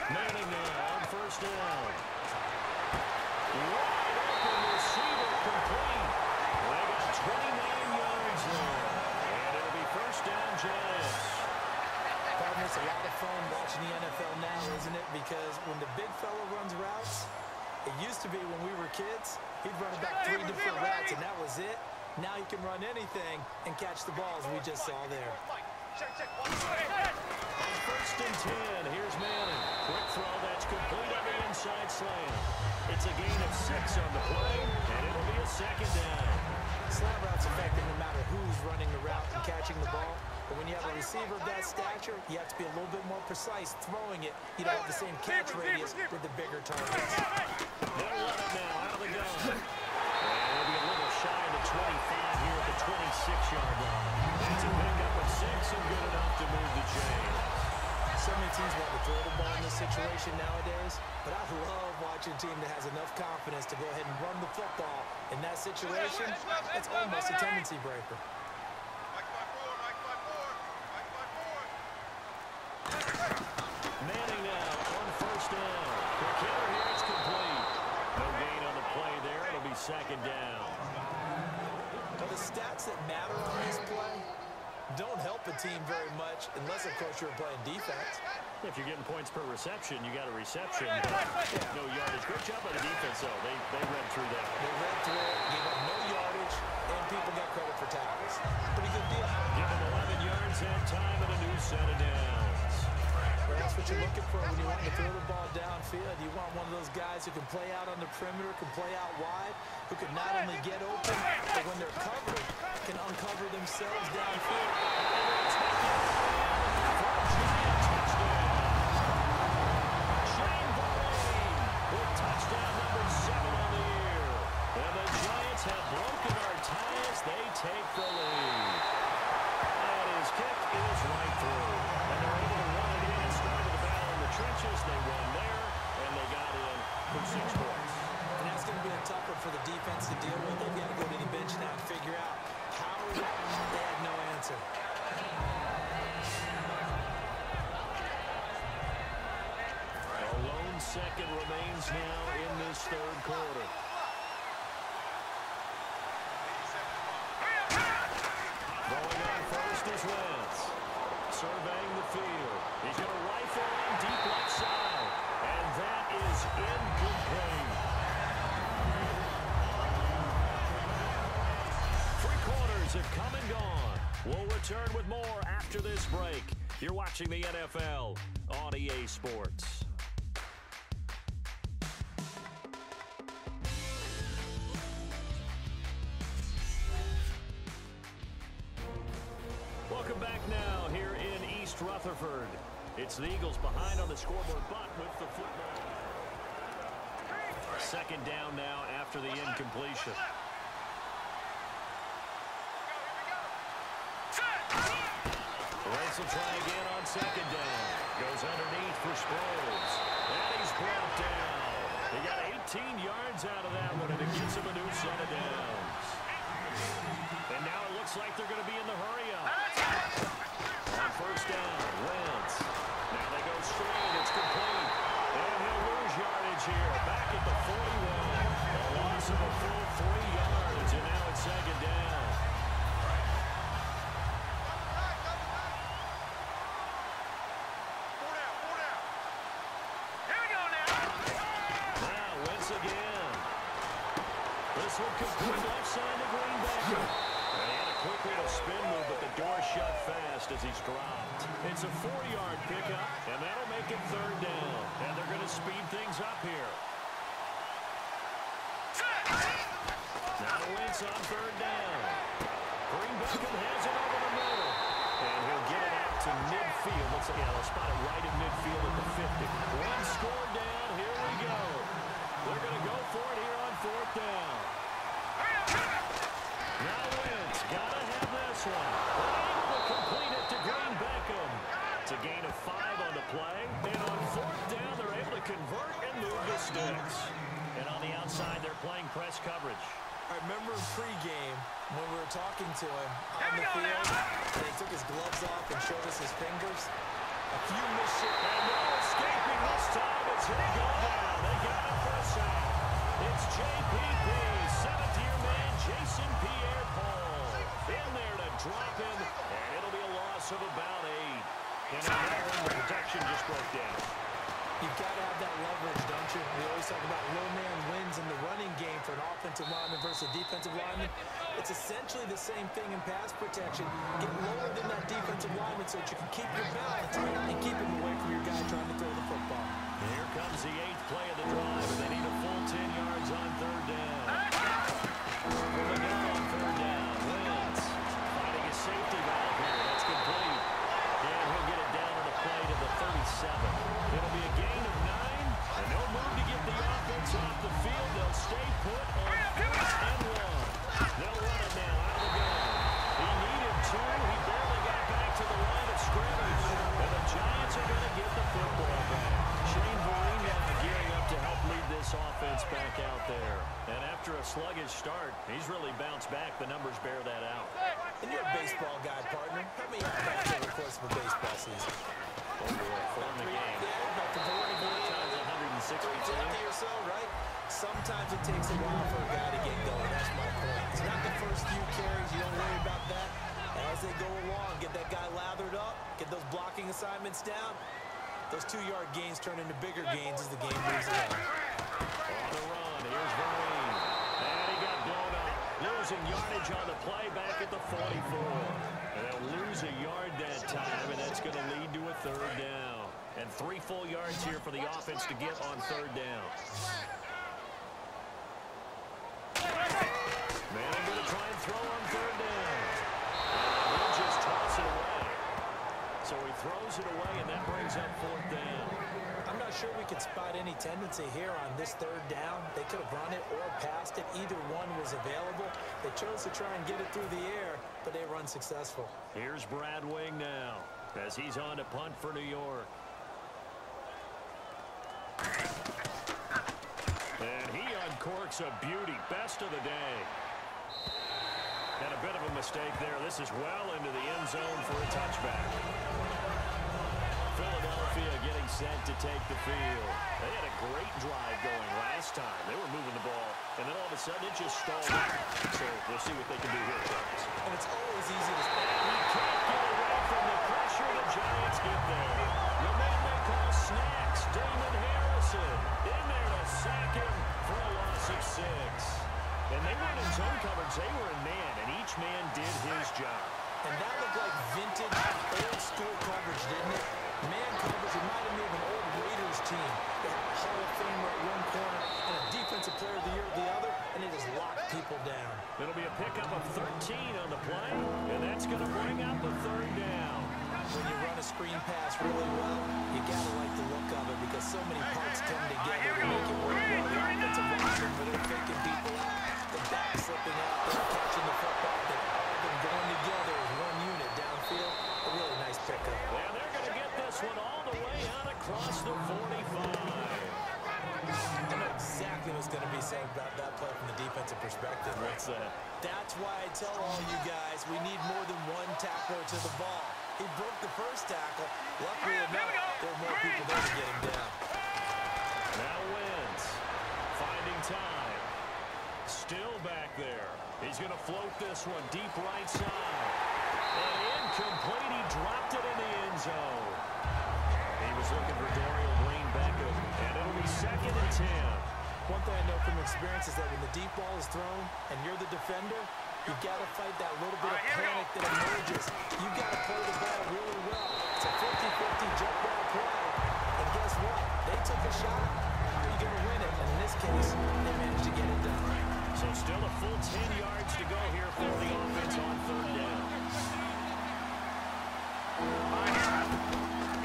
Manning now on 1st down. Wide open receiver complete. They got 29 yards there. And it'll be 1st down Giants. Pardon, it's a lot of fun watching the NFL now, isn't it? Because when the big fella runs routes, it used to be when we were kids, he'd run about 3 different routes, and that was it. Now he can run anything and catch the balls we just saw there. On 1st and 10, here's Manning. Quick throw that's complete on the inside slant. It's a gain of 6 on the play, and it'll be a 2nd down. Slant route's effective no matter who's running the route and catching the ball. But when you have a receiver of that stature, you have to be a little bit more precise throwing it. You don't have the same catch radius with the bigger targets. They'll run it now out of the gun. And it'll be a little shy of the 25 here at the 26-yard line. It's a pickup of 6 and good enough to move the chains. So many teams want to throw the ball in this situation nowadays, but I love watching a team that has enough confidence to go ahead and run the football. In that situation, it's almost a tendency breaker. Manning now on 1st down. The killer here is complete. No gain on the play there. It'll be 2nd down. Well, the stats that matter on this play don't help a team very much unless, of course, you're playing defense. If you're getting points per reception, you got a reception. No yardage. Great job by the defense, though. They read through that. They read through it, gave up no yardage, and people got credit for tackles. Pretty good deal. Give them 11 yards and time and a new set of downs. Well, that's what you're looking for when you want to throw the ball downfield. You want one of those guys who can play out on the perimeter, can play out wide, who can not only get open, but when they're covered, can uncover themselves downfield. Touchdown number 7 on the year. And the Giants have broken our ties. They take the lead. And his kick is right through. And they're able to run it in. Started the battle in the trenches. They won there. And they got in for 6 points. And that's going to be a tough one for the defense to deal with. They've got to go to the bench now and figure out how they had no answer. Second remains now in this 3rd quarter. Going on 1st is Wentz. Surveying the field. He's going to rifle in deep left side. And that is incomplete. 3 quarters have come and gone. We'll return with more after this break. You're watching the NFL on EA Sports. Welcome back now here in East Rutherford. It's the Eagles behind on the scoreboard, but with the football. 2nd down now after the incompletion. Wentz will try again on 2nd down. Goes underneath for Sproles. And he's brought down. He got yards out of that one, and it gives them a new set of downs. And now it looks like they're going to be in the hurry-up. On first down, Wentz. Now they go straight. It's complete. And he'll lose yardage here. Back at the 41. A loss of a full 3 yards, and now it's second down. Now Wentz again. This one complete left side to Green Bay. And he had a quick little spin move, but the door shut fast as he's dropped. It's a 4-yard pickup, and that'll make it third down. And they're going to speed things up here. Now Wentz on third down. Green Beckham has it over the middle. And he'll get it out to midfield. Looks like they'll spot it right at midfield at the 50. One score down. Here we go. They're going to go for it here on fourth down. Now Wentz got to have this one. Able to complete it to Green Beckham. It's a gain of 5 on the play. And on fourth down, they're able to convert and move the sticks. And on the outside, they're playing press coverage. I remember in pregame when we were talking to him on the field, and he took his gloves off and showed us his fingers. A few missed shots. And no escaping this time as he go down. They got it for a sack. It's JPP, 7th-year man Jason Pierre-Paul. In there to drop him, and it'll be a loss of about 8. And another one, the protection just broke down. You've got to have that leverage, don't you? We always talk about low man wins in the running game for an offensive lineman versus a defensive lineman. It's essentially the same thing in pass protection. Get lower than that defensive lineman so that you can keep your balance and keep him away from your guy trying to throw the football. And here comes the 8th play of the drive, and they need a full 10 yards on third down. From the gun on third down, Wentz finding his safety valve here. That's complete. And he'll get it down on the play to the 37. It'll be a gain of 9, and no move to get the offense off the field. They'll stay put on 4th and 1. They'll run it now out of the gun. He needed 2. He barely got back to the line of scrimmage. And the Giants are going to get the football back. Shane Vereen now gearing up to help lead this offense back out there. And after a sluggish start, he's really bounced back. The numbers bear that out. And you're a baseball guy, partner. How many at-bats over the course of a baseball season? From the game. Yeah, about the 162. or so, right? Sometimes it takes a while for a guy to get going. That's my point. It's not the first few carries. You don't worry about that. As they go along, get that guy lathered up, get those blocking assignments down. Those 2-yard gains turn into bigger gains as the game moves along. On the run, here's Vereen. And he got blown up. Losing yardage on the play back at the 44. And they'll lose a yard that time, and that's going to lead to a third down. And 3 full yards here for the offense to get on third down. Manning going to try and throw on third down. And he'll just toss it away. So he throws it away, and that brings up fourth down. I'm not sure we could spot any tendency here on this third down. They could have run it or passed it. Either one was available. They chose to try and get it through the air, but they were unsuccessful. Here's Brad Wing now as he's on to punt for New York. And he uncorks a beauty. Best of the day. And a bit of a mistake there. This is well into the end zone for a touchback. Philadelphia getting set to take the field. They had a great drive going last time. They were moving the ball, and then all of a sudden it just stalled out. So we'll see what they can do here, Travis. And it's always easy to And he can't get away from the pressure. The Giants get there. The man they call Snacks, Damon Harrison, in there to sack him for a loss of 6. And they weren't in zone coverage. They were in man, and each man did his job. And that looked like vintage, old-school coverage, didn't it? Man coverage reminded me of an old Raiders team. They had a Hall of Famer at one corner and a Defensive Player of the Year at the other, and they just locked people down. It'll be a pickup of 13 on the play, and that's going to bring up the third down. When you run a screen pass really well, you got to like the look of it because so many parts come together to make it work well. The offensive linemen, where they're faking people out, the back slipping out, they're catching the football. They've all been going together as one unit downfield. A really nice pickup. And they're going to get this one all the way out across the 45. I know exactly what's defensive perspective. What's that? That's why I tell all you guys we need more than one tackler to the ball. He broke the first tackle. Luckily enough, there were more people there to get him down. Now Wentz finding time. Still back there. He's going to float this one deep right side. And incomplete. He dropped it in the end zone. He was looking for Dorial Green-Beckham, and it'll be 2nd and 10. One thing I know from experience is that when the deep ball is thrown and you're the defender, you've got to fight that little bit of panic that emerges. You've got to play the ball really well. It's a 50-50 jump ball play. And guess what? They took a shot. How are you going to win it? And in this case, they managed to get it done. So still a full 10 yards to go here for the offense on 3rd down.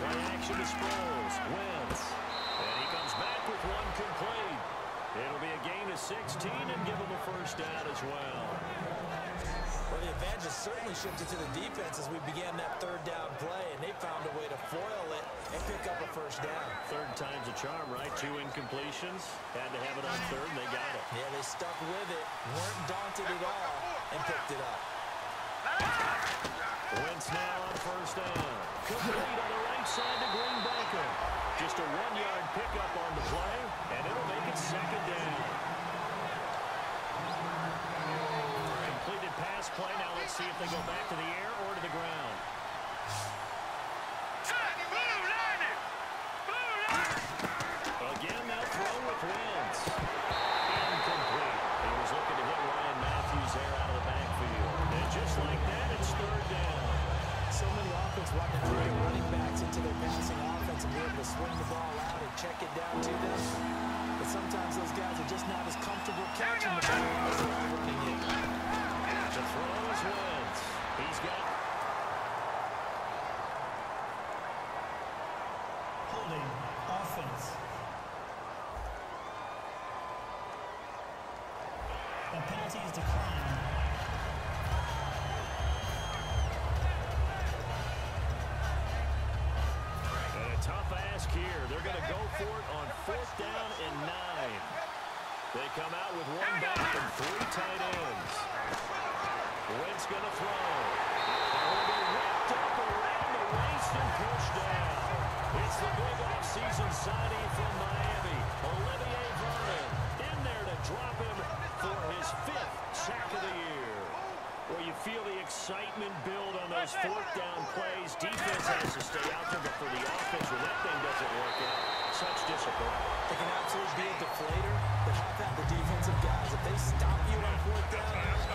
Play action to Sproles. Wentz. And he comes back with one complete. It'll be a gain of 16 and give him a 1st down as well. Well, the advantage has certainly shifted to the defense as we began that 3rd down play, and they found a way to foil it and pick up a 1st down. 3rd time's a charm, right? 2 incompletions. Had to have it on 3rd, and they got it. Yeah, they stuck with it, weren't daunted at all, and picked it up. Wentz now on 1st down. Complete on the right side to Green-Beckham. Just a 1-yard pickup on the play, and it'll make it 2nd down. Completed pass play. Now let's see if they go back to the air or to the ground. Again, they'll throw with Wentz. Incomplete. He was looking to hit Ryan Matthews there out of the backfield. And just like that, it's 3rd down. So many offense wanting to bring running backs into their passing offense and be able to swing the ball out and check it down to them. But sometimes those guys are just not as comfortable catching the ball as they are running it. To throw is Wentz. He's got holding offense. The penalty is declined. And a tough ask here. They're going to go for it on 4th down and 9. They come out with 1 back and 3 tight ends. Wentz going to throw. And will be wrapped up around the waist and pushed down. It's the big offseason signing from Miami, Olivier Vernon, in there to drop him for his 5th sack of the year. Well, you feel the excitement build on those 4th down plays. Defense has to stay out there, but for the offense, when that thing doesn't work out, such discipline. It can absolutely be a deflator, but how about the defensive guys? If they stop you on 4th down,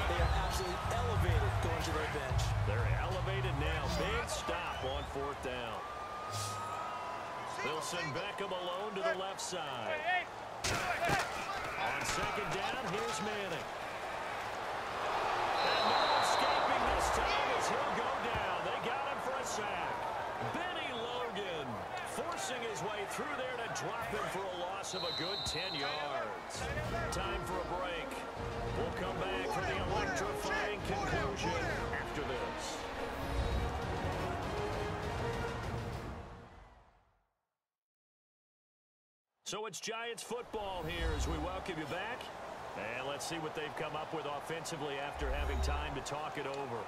they are absolutely elevated going to their bench. They're elevated now. Big stop on 4th down. They'll send Beckham alone to the left side. On 2nd down, here's Manning. And no escaping this time as he'll go down. They got him for a sack. Benny Logan forcing his way through there to drop him for a loss of a good 10 yards. Time for a break. We'll come back for the electrifying conclusion after this. So it's Giants football here as we welcome you back. And let's see what they've come up with offensively after having time to talk it over.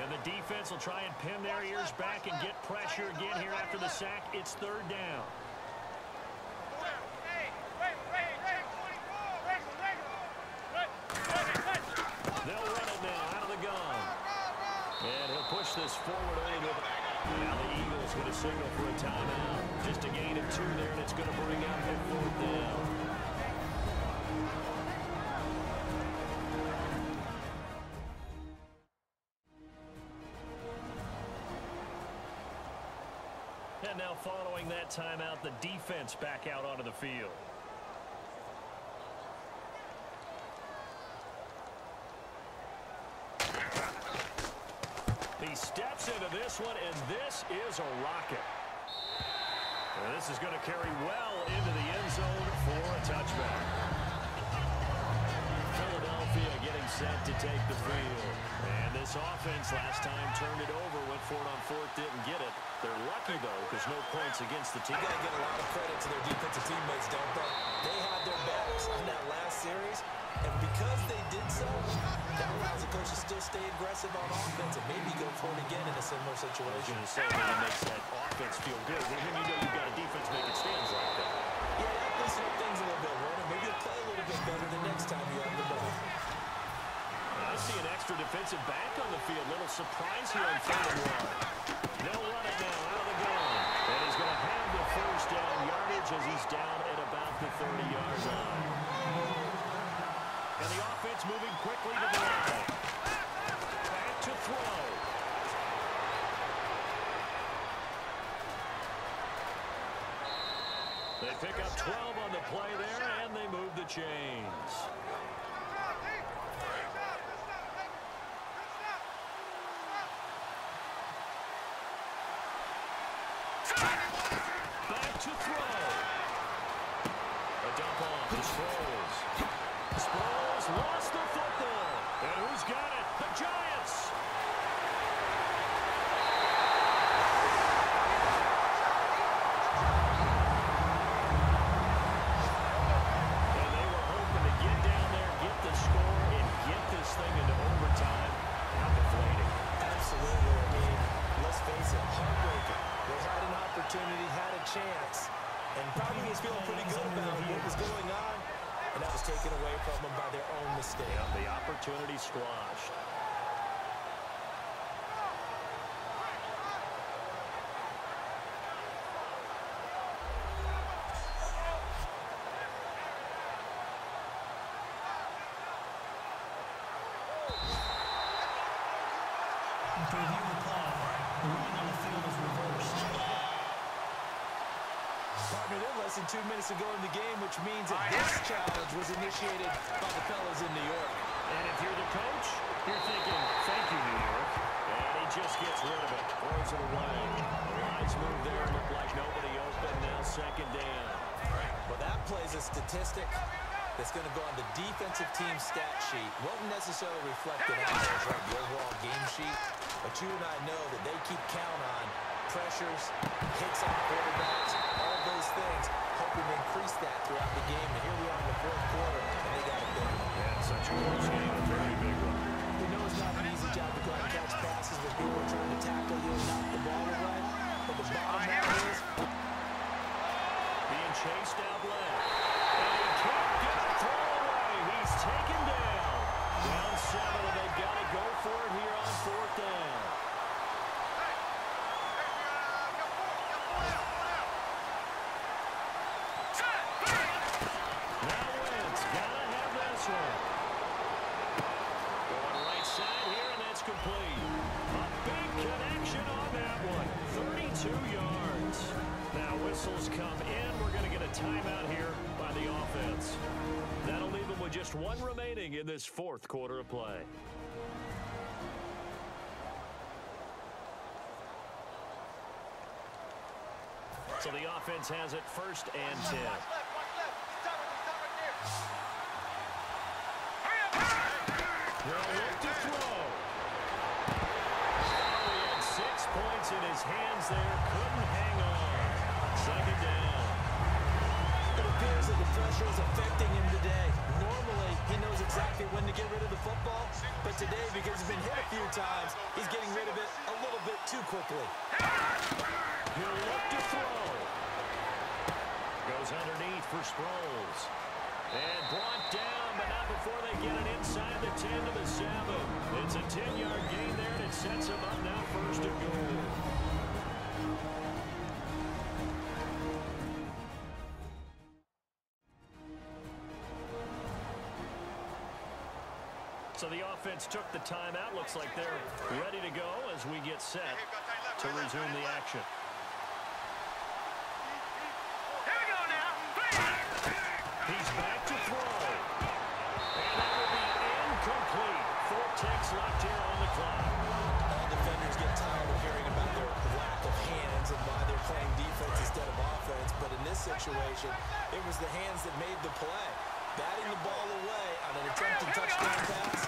And the defense will try and pin their ears back and get pressure again here after the sack. It's 3rd down. They'll run it now out of the gun. And he'll push this forward a little bit. Now the Eagles going to signal for a timeout. Just a gain of 2 there, and it's going to bring out their 4th down. And now following that timeout, the defense back out onto the field. He steps into this one, and this is a rocket. And this is going to carry well into the end zone for a touchback. Philadelphia getting set to take the field. And this offense last time turned it over, went for it on 4th, didn't get it. They're lucky, though, because no points against the team. You got to give a lot of credit to their defensive teammates, don't they? They had their backs on that last series and to stay aggressive on offense and maybe go for it again in a similar I was situation. going to say that it makes that offense feel good. When you know you've got a defense making stands like that. Yeah, that loosen up things a little bit, Warner. Maybe you'll play a little bit better the next time you have the ball. I see an extra defensive back on the field. Little surprise here on 3rd and 1. They'll run it now out of the gun. And he's going to have the first down yardage as he's down at about the 30-yard line. And the offense moving quickly to the line. Back to throw. They pick up 12 on the play there, and they move the chains. Back to throw. A dump off to Sproles. Sproles lost the football. And who's got it? The Giants. And they were hoping to get down there, get the score, and get this thing into overtime. How deflating. Absolutely. I mean, let's face it, heartbreaking. They had an opportunity, had a chance, and probably was feeling pretty good about what was going on, and that was taken away from them by their own mistake. Yeah, the opportunity squashed. To review the play, the running on the field is reversed. Partner, they're less than 2 minutes to go in the game, which means that this challenge was initiated by the fellas in New York. And if you're the coach, you're thinking, thank you, New York. And he just gets rid of it, throws it away. The lines move there, look like nobody open, now 2nd down. Well, that plays a statistic that's going to go on the defensive team stat sheet. Won't necessarily reflect in ours, right, the overall game sheet. But you and I know that they keep count on pressures, hits on quarterbacks, all of those things, hoping to increase that throughout the game. And here we are in the 4th quarter, and they got it done. Yeah, such a close game, a very big one. We know it's not an easy job to go out and catch passes when people are trying to tackle you and knock the ball away. But the bottom line is being chased out left. And he can't get a throw away. He's taken down. Down 7, and they've got to go for it here on 4th down. Now Wentz got to have this one. Going right side here, and that's complete. A big connection on that one. 32 yards. Now whistles come in. We're going to get a timeout here by the offense. That'll leave them with just 1 remaining in this 4th quarter of play. So the offense has it 1st and 10. They'll look to throw. Oh, he had 6 points in his hands there. Couldn't hang on. 2nd down. it appears that the pressure is affecting him today. Normally, he knows exactly when to get rid of the football, but today, because he's been hit a few times, he's getting rid of it a little bit too quickly. He'll look to throw. Goes underneath for Sproles. And brought down, but not before they get it inside the 10 to the 7. It's a 10-yard gain there, and it sets him up now 1st and goal. So the offense took the timeout. Looks like they're ready to go as we get set to resume the action. Here we go now. He's back to throw. And that will be incomplete. 4 ticks left here on the clock. All defenders get tired of hearing about their lack of hands and why they're playing defense instead of offense. But in this situation, it was the hands that made the play. Batting the ball away on an attempted touchdown pass.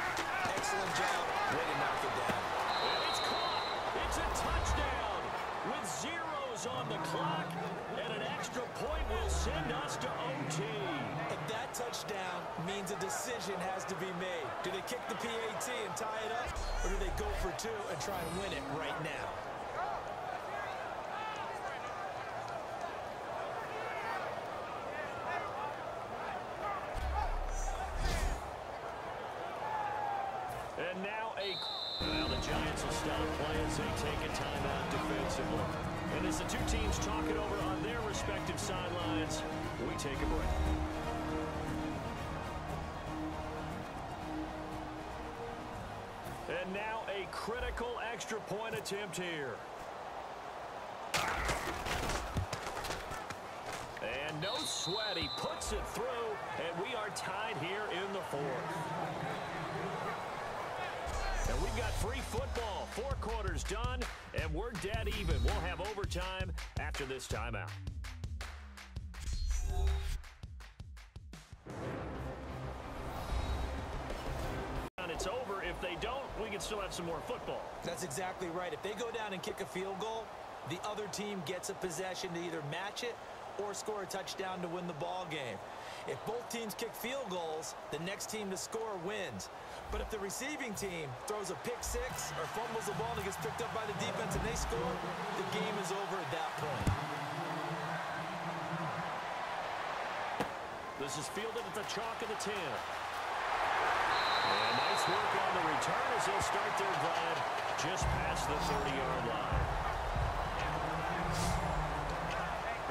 Excellent job. Way to knock it down. And it's caught. It's a touchdown with zeros on the clock and an extra point will send us to OT. And that touchdown means a decision has to be made. Do they kick the PAT and tie it up, or do they go for two and try and win it right now? And now well, the Giants will stop play as they take a timeout defensively. And as the two teams talk it over on their respective sidelines, we take a break. And now a critical extra point attempt here. And no sweat, he puts it through, and we are tied here in the fourth. And we've got free football, 4 quarters done, and we're dead even. We'll have overtime after this timeout. And it's over. If they don't, we can still have some more football. That's exactly right. If they go down and kick a field goal, the other team gets a possession to either match it or score a touchdown to win the ball game. If both teams kick field goals, the next team to score wins. But if the receiving team throws a pick six or fumbles the ball and gets picked up by the defense and they score, the game is over at that point. This is fielded at the chalk of the 10. And nice work on the return as they'll start their drive just past the 30-yard line.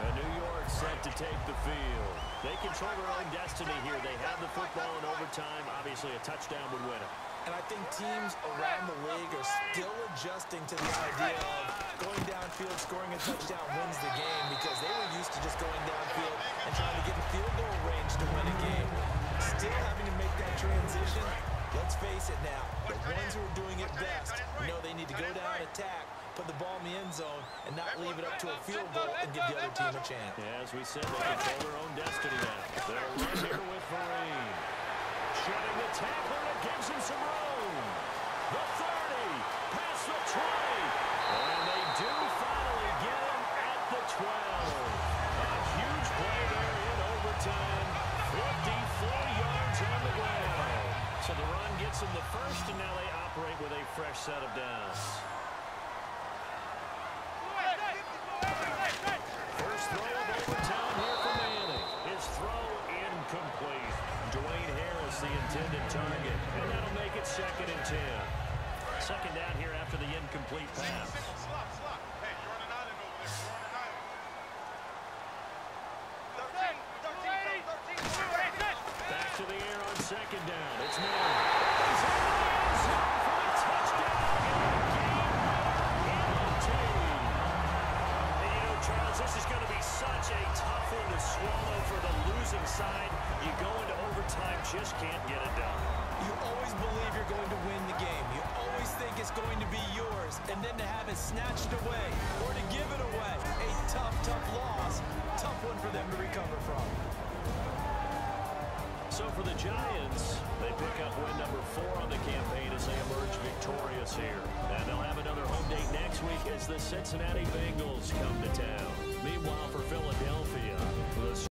And New York set to take the field. They control their own destiny here. They have the football in overtime. Obviously, a touchdown would win it. And I think teams around the league are still adjusting to the idea of going downfield, scoring a touchdown wins the game, because they were used to just going downfield and trying to get in field goal range to win a game. Still having to make that transition. Let's face it now, the ones who are doing it best know they need to go down, attack, put the ball in the end zone, and not leave it up to a field goal and give the other team a chance. Yeah, as we said, they control their own destiny now. They'll run here with Vereen. Shutting the tackler, and it gives him some room. The 30, past the 20. And they do finally get him at the 12. A huge play there in overtime. 54 yards on the ground. So the run gets them the first, and now they operate with a fresh set of downs. First throw of overtime here for Manning. His throw incomplete. Dwayne Harris, the intended target. And that'll make it 2nd and 10. Second down here after the incomplete pass. Slop. Hey, you're on an island over there. You're on an island. Back to the air on 2nd down. It's Manning. He's in the end zone for a touchdown. And a game. And you know, Charles, this is going to be such a tough one to swallow for the losing side. You go into overtime, just can't get it done. You always believe you're going to win the game. You always think it's going to be yours. And then to have it snatched away or to give it away. A tough loss. Tough one for them to recover from. So for the Giants, they pick up win number 4 on the campaign as they emerge victorious here. And they'll have another home date next week as the Cincinnati Bengals come to town. Meanwhile, for Philadelphia, the